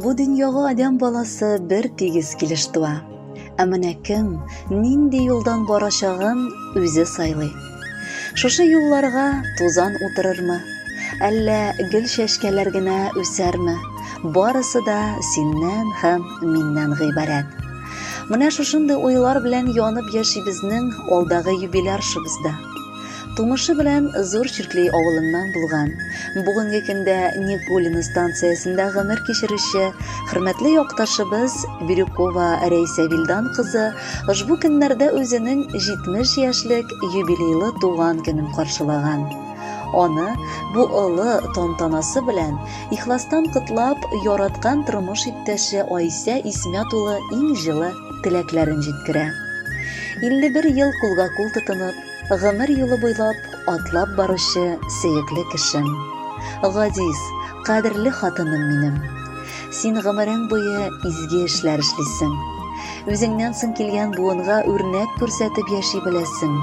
Бу дөньяга адам баласы бер тигез килеш туа. Ә менә кем, нинди юлдан барачагын үзе сайлый. Шушы юлларга тузан утырырмы? Әллә гел чәчкәләр генә үсәрме? Барысы да синнән һәм миннән гыйбарәт. Менә шушындый уйлар белән янып яшибезнең алдагы юбиляршыбызда. Тумышы белән зур Чирклей авылыннан булган, бүгенге көндә Никулино станциясендә гомер кичерүче хөрмәтле якташыбыз Бирюкова Рәйсә Вилдан кызы ошбу көннәрдә үзенең 70 яшьлек юбилейлы туган көнен каршылаган. Аны бу олы тантанасы белән ихластан котлап яраткан тормыш иптәше Айсә Исмәт улы иң җылы теләкләрен җиткерә. 51 ел кулга-кул тотынып, гомер юлы буйлап атлап баручы сөекле кешем. Газиз, кадерле хатыным минем. Син гомерең буе изге эшләр эшлисең. Үзеңнән соң килгән буынга үрнәк күрсәтеп яши беләсең.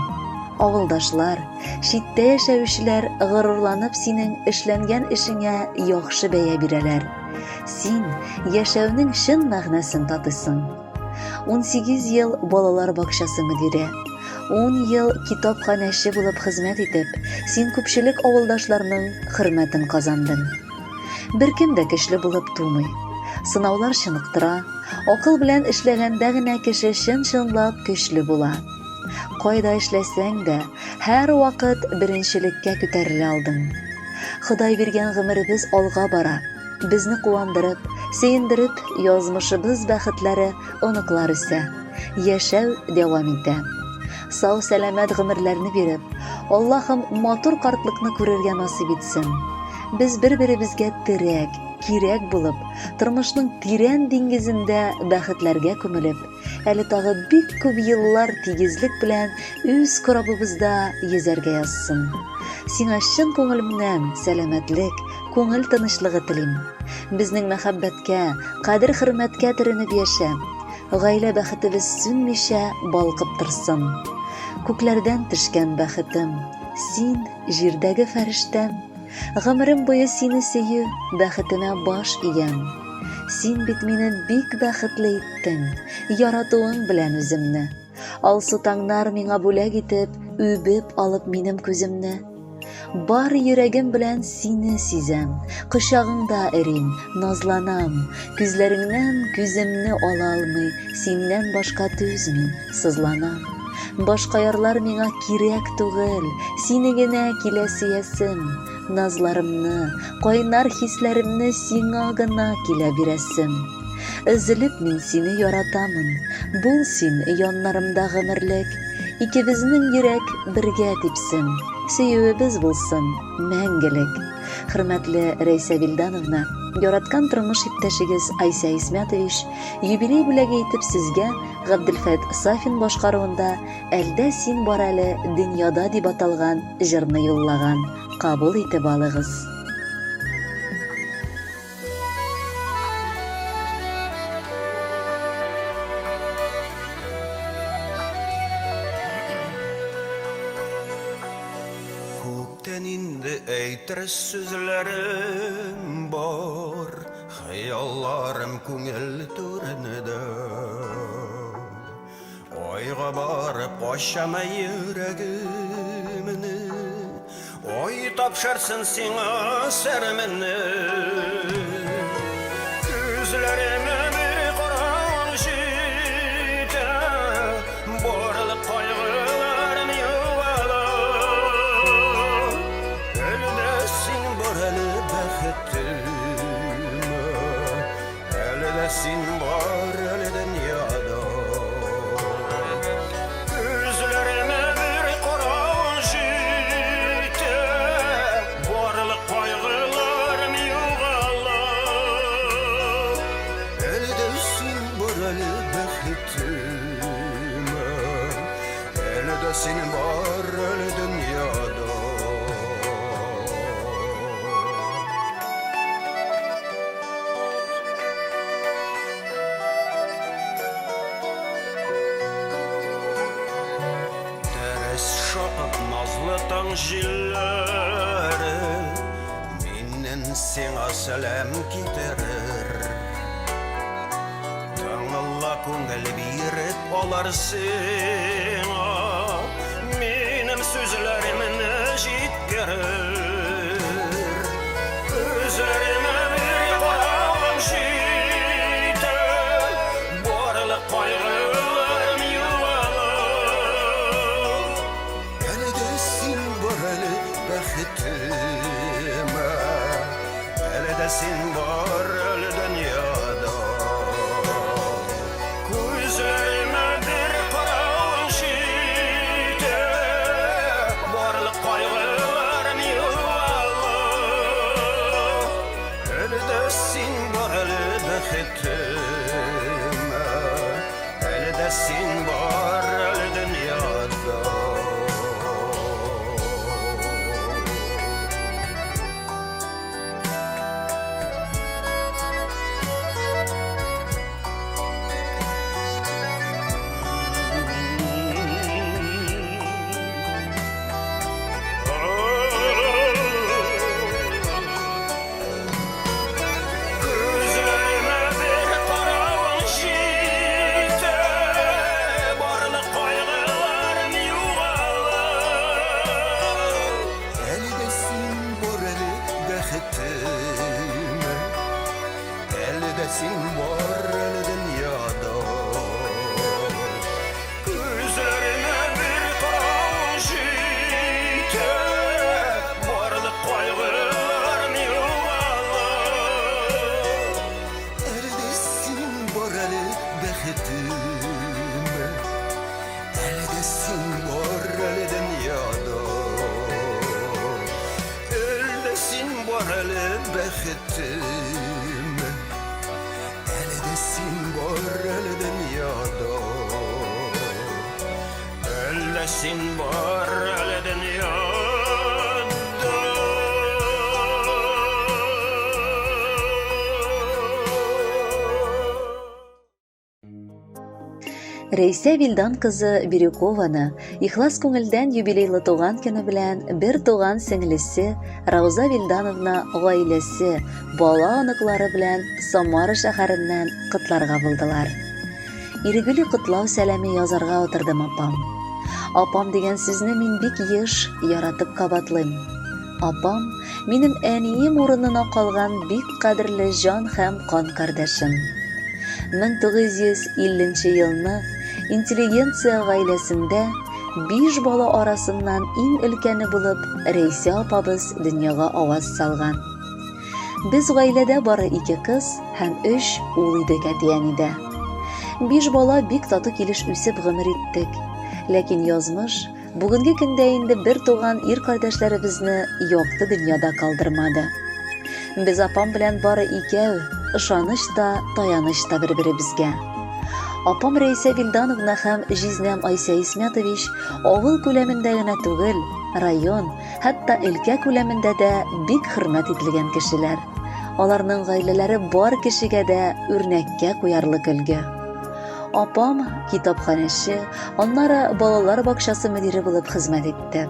Авылдашлар, читтә яшәүчеләр горурланып синең эшләнгән эшеңә яхшы бәя бирәләр. Син яшәүнең чын мәгънәсен татысың. 18 ел балалар бакчасы мөдире, 10 ел китапханәче булып хезмәт итеп, син күпчелек авылдашларның хөрмәтен казандың. Беркем дә көчле булып тумый. Сынаулар чыныктыра, акыл белән эшләгәндә генә кеше чын-чынлап көчле була. Кайда эшләсәң дә, һәр вакыт беренчелеккә күтәрелә алдың. Ходай биргән гомеребез алга бара. Безне куандырып, сөендереп, язмышыбыз бәхетләре оныклар үсә. Яшәү дәвам итә. Сау-сәламәт гомерләрне биреп, Аллаһым матур картлыкны күрергә насыйп итсен. Без бер-беребезгә терәк, кирәк булып, тормышның тирән диңгезендә бәхетләргә күмелеп, әле тагы бик күп еллар тигезлек белән үз корабыбызда йөзәргә язсын. Сиңа чын күңелемнән сәламәтлек, күңел тынычлыгы телим. Безнең мәхәббәткә, кадер-хөрмәткә төренеп яшә. Гаилә бәхетебез сүнмичә балкып торсын. Күкләрдән төшкән бәхетем, син җирдәге фәрештәм. Гомерем буе сине сөю, бәхетемә баш иям. Син бит мине бик бәхетле иттең, яратуың белән үземне. Алсу таңнар миңа бүләк итеп, үбеп алып минем күземне. Бар йөрәгем белән сине сизәм, кочагыңда эрим, назланам. Күзләреңнән күземне ала алмый, синнән башка түзмим, сызланам. Башка ярлар миңа кирәк түгел, сине генә килә сөясем. Назларымны, кайнар хисләремне сиңа гына килә бирәсем. Өзелеп мин сине яратамын, бул син яннарымда гомерлек. Икебезнең йөрәк бергә типсен, сөюебез булсын мәңгелек. Хөрмәтле Рәйсә Вилдановна, яраткан тормыш иптәшегез Айсә Исмәтович, юбилей бүләге итеп сезгә Габделфәт Сафин башкаруында «Әлдә син бар әле дөньяда» дип аталган җырны юллаган. Кабул итеп алыгыз. Күктән инде әйтер сүзләрем бар, хыялларым күңел түренедә. Айга барып ачама йөрәгемне, ой тапшырсын сиңа сәрменне. Күзләремә бер караш җитә, барлык кайгыларым югала. Әлдә син бар әле бәхетем, әлдә син бар әле дөньяда. Күзләремә бер караш җитә, барлык кайгыларым югала. Әлдә син бар әле бәхетем, әлдә син бар әле дөньяда. Назлы таң җилләре миннән сиңа сәлам китерер. күңел биреп аларсың, минем сүзләремне җиткерер. Күзләремә бер караган җитер, барлык кайгыларым югалыр. Әле дә син бар әле бәхетемә, әле дә син бар әле дөньяда. Күзләремә бер караган җитер, барлык кайгыларым югалыр. Әле дә син бар әле бәхетемә, әле дә син бар әле дөньяда. Күзләремә бер караган җитер, барлык кайгыларым югалыр. Әле дә син бар әле бәхетемә, әле дә син бар әле дөньяда. Күзләремә бер караган җитер, барлык кайгыларым югалыр. Әле дә син бар әле бәхетемә, әле дә син бар әле дөньяда. Әле дә син бар әле бәхетемә, әле дә син бар әле дөньяда. Әле дә син бар әле дөньяда. Рәйсә Вилдан кызы Бирюкованы ихлас күңелдән юбилейлы туган көне белән бер туган сеңлесе Рауза Вилдановна гаиләсе, бала аныклары белән Самара шәһәреннән котларга булдылар. Ирегүле котлау сәламе язарга утырдым апам. Апам дигән сүзне мин бик еш яратып кабатлыйм. Апам минем әнием урынына калган бик кадерле җан һәм кан кардәшем. 1950 елны интеллигенция гаиләсендә 5 бала арасыннан иң өлкәне булып Рәйсә апабыз дөньяга аваз салган. Без гаиләдә бары 2 кыз һәм 3 ул идек әтиәнидә. 5 бала бик тату килеш үсеп гомер иттек. Ләкин язмыш бүгенге көндә инде бер туган ир кардәшләребезне якты дөньяда калдырмады. Без апам белән бары икәү, ышаныч та, таяныч та бер-беребезгә. Апам Рәйсә Вилдановна һәм җизнәм Айса Исмәтович авыл күләмендә генә түгел, район, хәтта өлкә күләмендә дә бик хөрмәт ителгән кешеләр. Аларның гаиләләре бар кешегә дә үрнәккә куярлык өлге. Апам китапханәче, аннары балалар бакчасы мөдире булып хезмәт итте.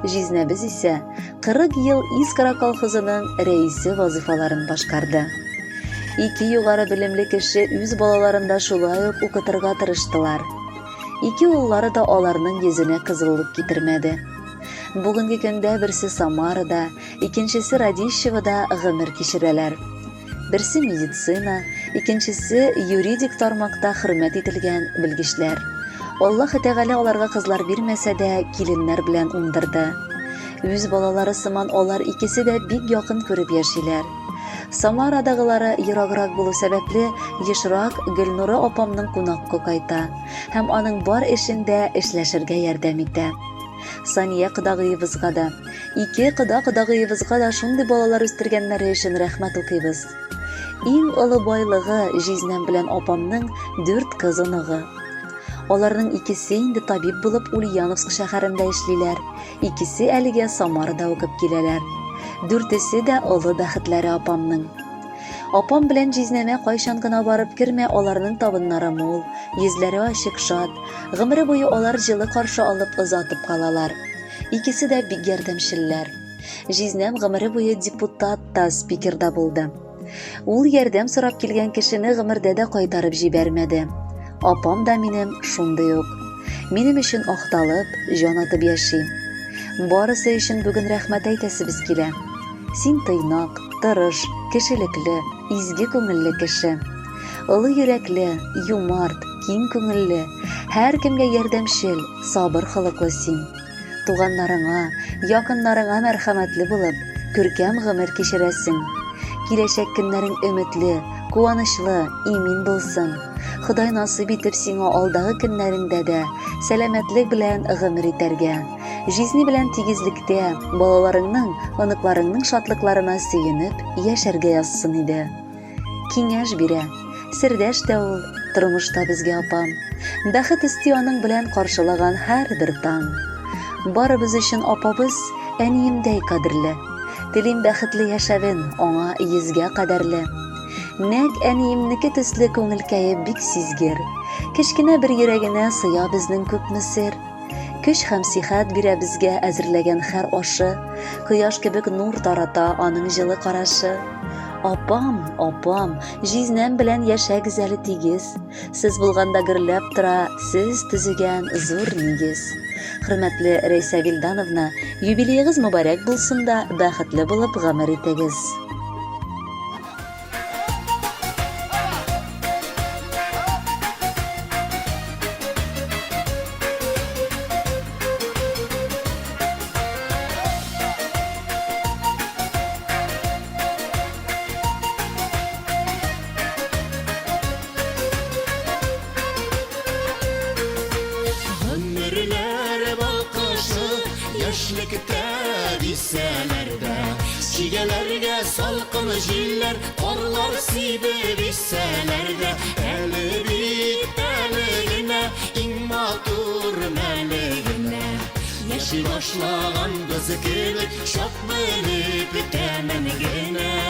Җизнәбез исә 40 ел Искра колхозының рәисе вазифаларын башкарды. 2 югары белемле кеше үз балаларын да шулай ук укытырга тырыштылар. 2 уллары да аларның йөзенә кызыллык китермәде. Бүгенге көндә берсе Самарада, икенчесе Радищевада гомер кичерәләр. Берсе медицина, икенчесе юридик тармакта хөрмәт ителгән белгечләр. Аллаһ Тәгалә аларга кызлар бирмәсә дә киленнәр белән уңдырды. Үз балалары сыман алар икесе дә бик якын күреп яшиләр. Самарадагылары ераграк булу сәбәпле ешрак Гөлнура апамның кунакка кайта һәм аның бар эшендә эшләшергә ярдәм итә. Сания кодагыебызга да, 2 кодагыебызга да шундый балалар үстергәннәре өчен рәхмәт укыйбыз. Иң олы байлыгы җизнәм белән апамның 4 кызыныгы. Аларның икесе инде табиб булып Ульяновск шәһәрендә эшлиләр, икесе әлегә Самарада укып киләләр. 4-се дә олы бәхетләре апамның. Апам белән җизнәмә кайчан гына барып кермә, аларның табыннары мул, йөзләре ачык шат, гомере буе алар җылы каршы алып озатып калалар. Икесе дә бик ярдәмчелләр. Җизнәм гомере буе депутат та, спикерда булды. Ул ярдәм сорап килгән кешене гомердә дә кайтарып җибәрмәде. Апам да минем шундый ук. Минем өчен ақталып, җан атып яши. Барысы өчен бүген рәхмәт әйтәсебез килә. Син тыйнак, тырыш, кешелекле, изге күңелле кеше. Олы йөрәкле, юмарт, киң күңелле, һәр кемгә ярдәмчел, сабыр хылыклы син. Туганнарыңа, якыннарыңа мәрхәмәтле булып, күркәм гомер кичерәсең. Киләчәк көннәрең өметле, куанычлы, имин булсын. Ходай насыйп итеп сиңа алдагы көннәреңдә дә сәламәтлек белән гомер итәргә. Жизни белән тигезлектә балаларыңның, оныкларыңның шатлыкларына сөенеп яшәргә язсын иде. Киңәш бирә. Сердәш тә ул, тормышта безгә апам. Бәхет исти аның белән каршылаган һәр бер таң. Барыбыз өчен апабыз әниемдәй кадерле. Телим бәхетле яшәвен аңа йөзгә кадәрле. Нәк әниемнеке төсле күңелкәе бик сизгер. Кечкенә бер йөрәгенә сыя безнең күпме сер. Көч һәм сихәт бирә безгә әзерләгән һәр ашы. Кояш кебек нур тарата аның җылы карашы. Апам, апам, жизнәм белән яшәгез әле тигез. Сез булганда гөрләп тора, сез төзегән зур нигез. Хөрмәтле Рәйсә Вилдановна, юбилеегыз мөбарәк булсын да, бәхетле булып гомер итегез. Ömürler balkışı yaşlıkta biselerde Çigelerge salkın jiller korlar sibe biselerde Eli bit eligine immatur meligine Yaşı başlayan gözükülük şok bilip temenigine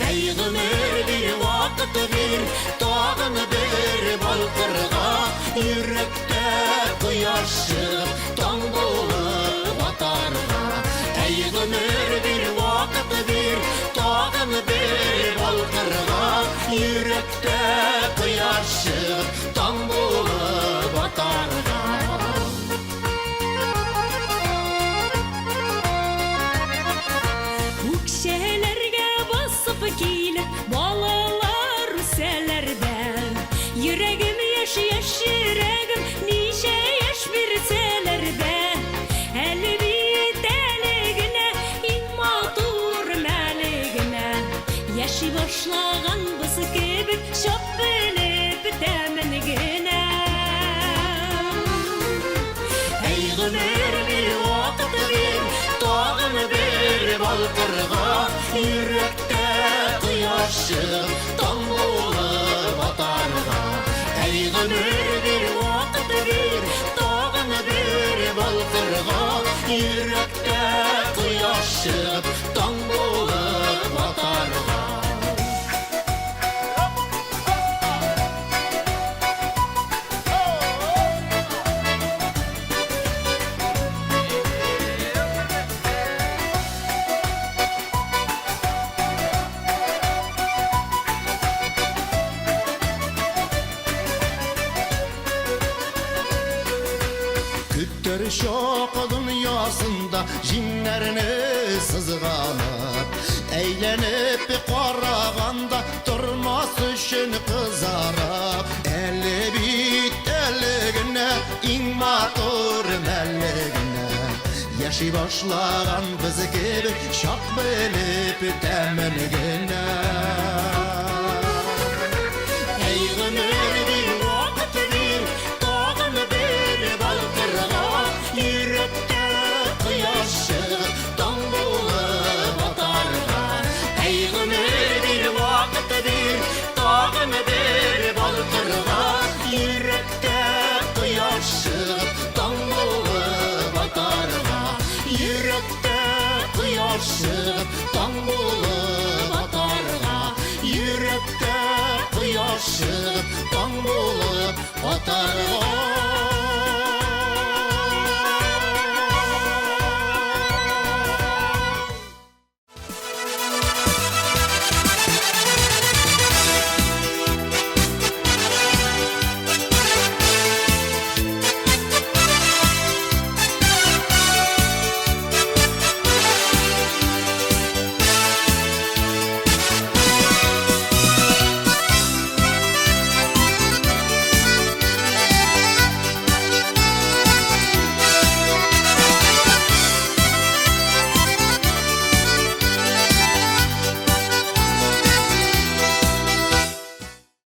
Ey ömür bir vakit bir tağın bir balkırga Yürekte kıyaşı tan bulup atarga Ey ömür bir vakit bir tağın bir balkırga Yürekte kıyaşı tan bulup atarga Ukşelerge basıp kiyle balalar selerde Yüreğim yaş yüreğim nice yaş bir selerde Elbit eligine immatur meligine Yaşı başlagan bızı gibi şok bilip temenigine Ey ömür bir vakit bir tağın bir balkırga Yürekte kıyaşı tan bulup atarga Ey ömür bir vakit bir tağın bir balkırga Yürekte kıyaşı tan bulup atarga Küttür şok dünyasında jinlerini sızganıp Eğlenip qaraganda durmas üçün kızarıp Eli bit eligine immatur melligine Yaşı başlagan biz gibi şok bilip temenigine Ey ömür bir vakit bir tağın bir balkırga Yürekte kıyaşı tan bulup atarga Ey ömür bir vakit bir tağın bir balkırga Yürekte kıyaşı tan bulup atarga Yürekte kıyaşı tan bulup